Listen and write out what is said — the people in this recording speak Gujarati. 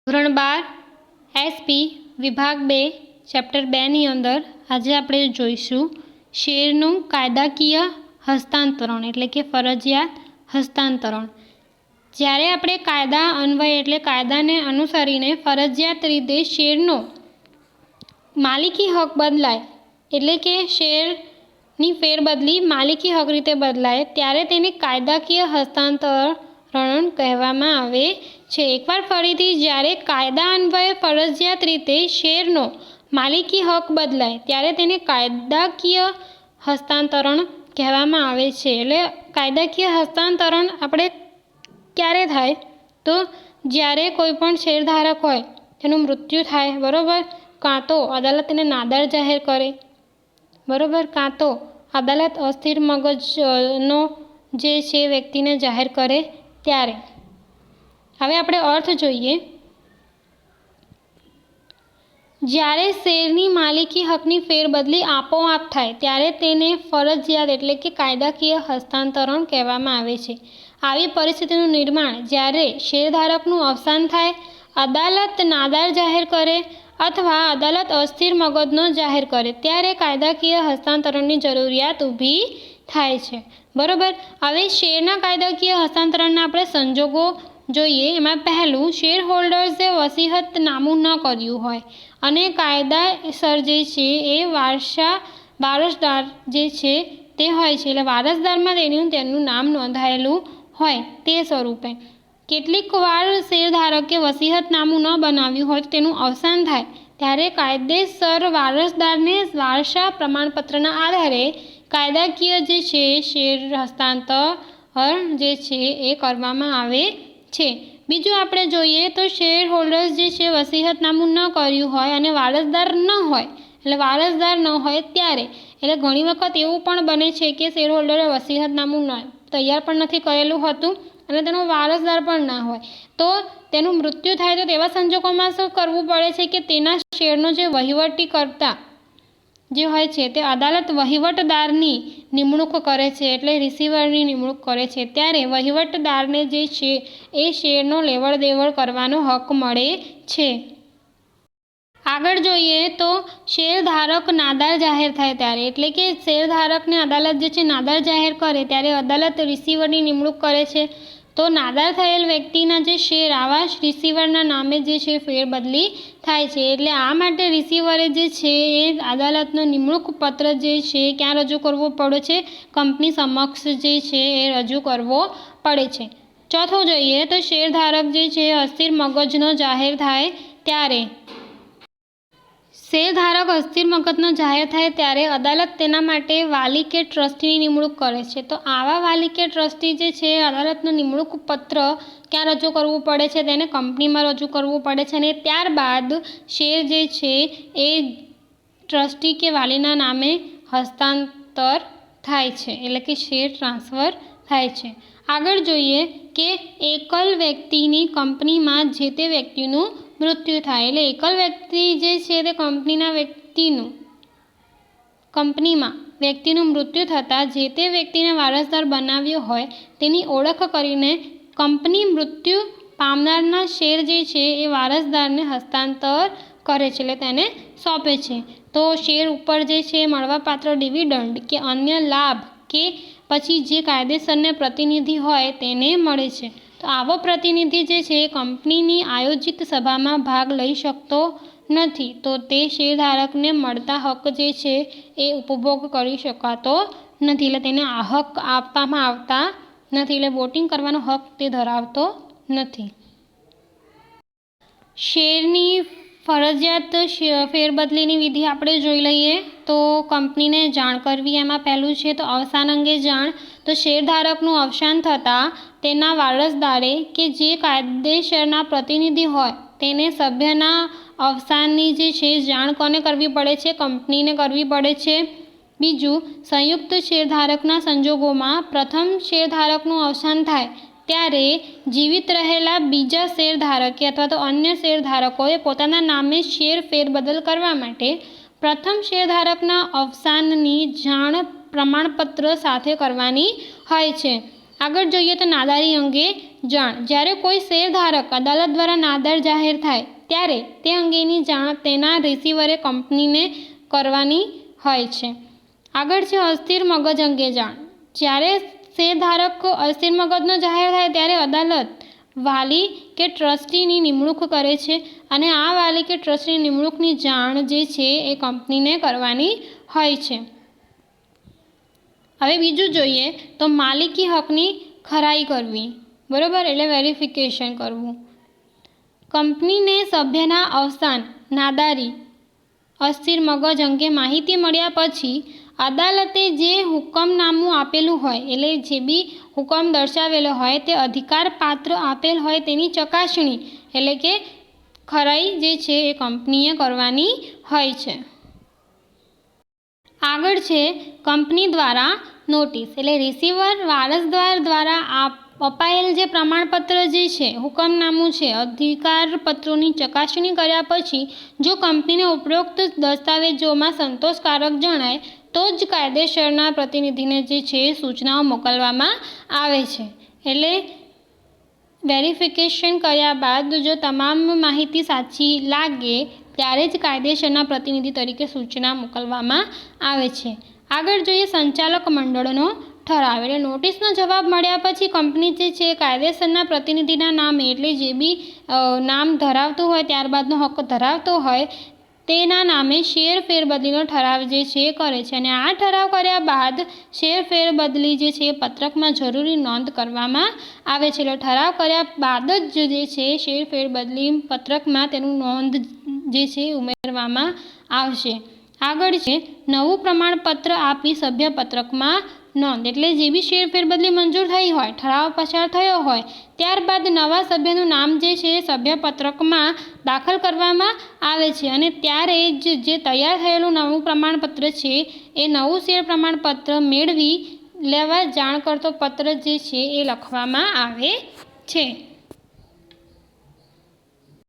ધોરણ 12 એસપી વિભાગ 2 ચેપ્ટર 2ની અંદર આજે આપણે જોઈશું શેરનું કાયદાકીય હસ્તાંતરણ એટલે કે ફરજિયાત હસ્તાંતરણ। જ્યારે આપણે કાયદા અન્વયે એટલે કાયદાને અનુસરીને ફરજિયાત રીતે શેરનો માલિકી હક બદલાય એટલે કે શેરની ફેરબદલી માલિકી હક રીતે બદલાય ત્યારે તેને કાયદાકીય હસ્તાંતરણ કહેવામાં આવે છે। એકવાર ફરીથી જ્યારે કાયદા અન્વયે ફરજિયાત રીતે શેરનો માલિકી હક બદલાય ત્યારે તેને કાયદાકીય હસ્તાંતરણ કહેવામાં આવે છે। એટલે કાયદાકીય હસ્તાંતરણ આપણે ક્યારે થાય તો જ્યારે કોઈ પણ શેરધારક હોય તેનું મૃત્યુ થાય, બરાબર, કાં તો અદાલત તેને નાદાર જાહેર કરે, બરાબર, કાં તો અદાલત અસ્થિર મગજનો જે છે વ્યક્તિને જાહેર કરે ત્યારે। હવે આપણે અર્થ જોઈએ। જ્યારે શેરની માલિકી હકની ફેરબદલી આપોઆપ થાય ત્યારે તેને ફરજિયાત એટલે કે કાયદાકીય હસ્તાંતરણ કહેવામાં આવે છે। આવી પરિસ્થિતિનું નિર્માણ જ્યારે શેરધારકનું અવસાન થાય, અદાલત નાદાર જાહેર કરે અથવા અદાલત અસ્થિર મગજનો જાહેર કરે ત્યારે કાયદાકીય હસ્તાંતરણની જરૂરિયાત ઊભી થાય છે, બરાબર। હવે શેરના કાયદાકીય હસ્તાંતરણના આપણે સંજોગો જોઈએ। એમાં પહેલું, શેર હોલ્ડર્સે વસીહતનામું ન કર્યું હોય અને કાયદાસર જે છે એ વારસદાર જે છે તે હોય છે, એટલે વારસદારમાં તેનું નામ નોંધાયેલું હોય તે સ્વરૂપે। કેટલીક વાર શેરધારકે વસીહતનામું ન બનાવ્યું હોય તો તેનું અવસાન થાય ત્યારે કાયદેસર વારસદારને વારસા પ્રમાણપત્રના આધારે કાયદાકીય જે છે શેર હસ્તાંતરણ જે છે એ કરવામાં આવે છે। બીજું આપણે જોઈએ તો શેર હોલ્ડર્સ જે છે વસીહતનામું ન કર્યું હોય અને વારસદાર ન હોય, એટલે વારસદાર ન હોય ત્યારે, એટલે ઘણી વખત એવું પણ બને છે કે શેર હોલ્ડરે વસીહતનામું તૈયાર પણ નથી કરેલું હોતું અને તેનો વારસદાર પણ ના હોય તો તેનું મૃત્યુ થાય તો તેવા સંજોગોમાં શું કરવું પડે છે કે તેના શેરનો જે વહીવટી કરતા જે હોય છે તે અદાલત વહીવટદારની નિમણૂક કરે છે, એટલે રિસીવરની નિમણૂક કરે છે ત્યારે વહીવટદારને જે છે એ શેરનો લેવડ દેવડ કરવાનો હક મળે છે। આગળ જોઈએ તો શેરધારક નાદાર જાહેર થાય ત્યારે, એટલે કે શેરધારકને અદાલત જે છે નાદાર જાહેર કરે ત્યારે અદાલત રિસીવરની નિમણૂક કરે છે તો નાદાર થયેલ વ્યક્તિના જે શેર આવા રિસીવરના નામે જે છે ફેરબદલી થાય છે। એટલે આ માટે રિસીવરે જે છે એ અદાલતનો નિમણૂક પત્ર જે છે ક્યાં રજૂ કરવો પડે છે? કંપની સમક્ષ જે છે એ રજૂ કરવો પડે છે। ચોથું જોઈએ તો શેરધારક જે છે અસ્થિર મગજનો જાહેર થાય ત્યારે, શેરધારક અસ્થિર મગજનો જાહેર થાય ત્યારે અદાલત તેના માટે વાલી કે ટ્રસ્ટીની નિમણૂક કરે છે તો આવા વાલી કે ટ્રસ્ટી જે છે અદાલતનું નિમણૂક પત્ર ક્યાં રજૂ કરવું પડે છે? તેને કંપનીમાં રજૂ કરવું પડે છે અને ત્યારબાદ શેર જે છે એ ટ્રસ્ટી કે વાલીના નામે હસ્તાંતર થાય છે, એટલે કે શેર ટ્રાન્સફર થાય છે। આગળ જોઈએ કે એકલ વ્યક્તિની કંપનીમાં જે તે વ્યક્તિનું મૃત્યુ થાય, એટલે એકલ વ્યક્તિ જે છે તે કંપનીમાં વ્યક્તિનું મૃત્યુ થતાં જે તે વ્યક્તિને વારસદાર બનાવ્યો હોય તેની ઓળખ કરીને કંપની મૃત્યુ પામનારના શેર જે છે એ વારસદારને હસ્તાંતર કરે છે, એટલે તેને સોંપે છે તો શેર ઉપર જે છે મળવાપાત્ર ડિવિડન્ડ કે અન્ય લાભ કે પછી જે કાયદેસરને પ્રતિનિધિ હોય તેને મળે છે। તો આવો પ્રતિનિધિ જે છે કંપનીની આયોજિત સભામાં ભાગ લઈ શકતો નથી તો તે શેરધારકને મળતા હક જે છે એ ઉપભોગ કરી શકાતો નથી, એટલે તેને આ હક આપવામાં આવતા નથી, એટલે વોટિંગ કરવાનો હક તે ધરાવતો નથી। શેરની ફરજિયાત ફેરબદલીની વિધિ આપણે જોઈ લઈએ તો કંપનીને જાણ કરવી, એમાં પહેલું છે તો અવસાન અંગે જાણ। તો શેરધારકનું અવસાન થતાં તેના વારસદારે કે જે કાયદેસરના પ્રતિનિધિ હોય તેને સભ્યના અવસાનની જે છે જાણ કોને કરવી પડે છે? કંપનીને કરવી પડે છે। બીજું, સંયુક્ત શેરધારકના સંજોગોમાં પ્રથમ શેરધારકનું અવસાન થાય ત્યારે જીવિત રહેલા બીજા શેરધારકે અથવા તો અન્ય શેરધારકોએ પોતાના નામે શેર ફેરબદલ કરવા માટે પ્રથમ શેરધારકના અવસાનની જાણ પ્રમાણપત્ર સાથે કરવાની હોય છે। આગળ જોઈએ તો નાદારી અંગે જાણ. જ્યારે કોઈ શેરધારક અદાલત દ્વારા નાદાર જાહેર થાય ત્યારે તે અંગેની જાણ તેના રિસીવરે કંપનીને કરવાની હોય છે. આગળ છે અસ્થિર મગજ અંગે જાણ. જ્યારે શેરધારક અસ્થિર મગજનો જાહેર થાય ત્યારે અદાલત વાલી કે ટ્રસ્ટીની નિમણૂક કરે છે અને આ વાલી કે ટ્રસ્ટીની નિમણૂકની જાણ જે છે એ કંપનીને કરવાની હોય છે. હવે બીજું જોઈએ તો માલિકી હકની ખરાઈ કરવી, બરાબર, એટલે વેરિફિકેશન કરવું. કંપનીને સભ્યના અવસાન, નાદારી, અસ્થિર મગજ અંગે માહિતી મળ્યા પછી અદાલતે જે હુકમનામું આપેલું હોય એટલે જે બી હુકમ દર્શાવેલો હોય તે અધિકારપાત્ર આપેલ હોય તેની ચકાસણી એટલે કે ખરાઈ જે છે એ કંપનીએ કરવાની હોય છે. આગળ છે કંપની દ્વારા નોટિસ એટલે રિસીવર વારસદાર દ્વારા અપાયેલ જે પ્રમાણપત્ર જે છે, હુકમનામું છે, અધિકારપત્રોની ચકાસણી કર્યા પછી જો કંપનીને ઉપરોક્ત દસ્તાવેજોમાં સંતોષકારક જણાય તો જ કાયદેસરના પ્રતિનિધિને જે છે સૂચનાઓ મોકલવામાં આવે છે. એટલે વેરિફિકેશન કર્યા બાદ જો તમામ માહિતી સાચી લાગે ત્યારે જ કાયદેસરના પ્રતિનિધિ તરીકે સૂચના મોકલવામાં આવે છે. આગળ જોઈએ સંચાલક મંડળનો ઠરાવ. એટલે નોટિસનો જવાબ મળ્યા પછી કંપની જે છે કાયદેસરના પ્રતિનિધિના નામે એટલે જે બી નામ ધરાવતું હોય ત્યારબાદનો હક ધરાવતો હોય તેના નામે શેર ફેરબદલીનો ઠરાવ જે છે એ કરે છે અને આ ઠરાવ કર્યા બાદ શેર ફેરબદલી જે છે એ પત્રકમાં જરૂરી નોંધ કરવામાં આવે છે. એટલે ઠરાવ કર્યા બાદ જ જે છે શેર ફેરબદલી પત્રકમાં તેનું નોંધ જે છે ઉમેરવામાં આવશે. આગળ છે નવું પ્રમાણપત્ર આપી સભ્ય પત્રકમાં નોંધ. એટલે જે બી શેર ફેરબદલી મંજૂર થઈ હોય, ઠરાવ પસાર થયો હોય ત્યારબાદ નવા સભ્યનું નામ જે છે એ સભ્યપત્રકમાં દાખલ કરવામાં આવે છે અને ત્યારે જ જે તૈયાર થયેલું નવું પ્રમાણપત્ર છે એ નવું શેર પ્રમાણપત્ર મેળવી લેવા જાણ કરતો પત્ર જે છે એ લખવામાં આવે છે.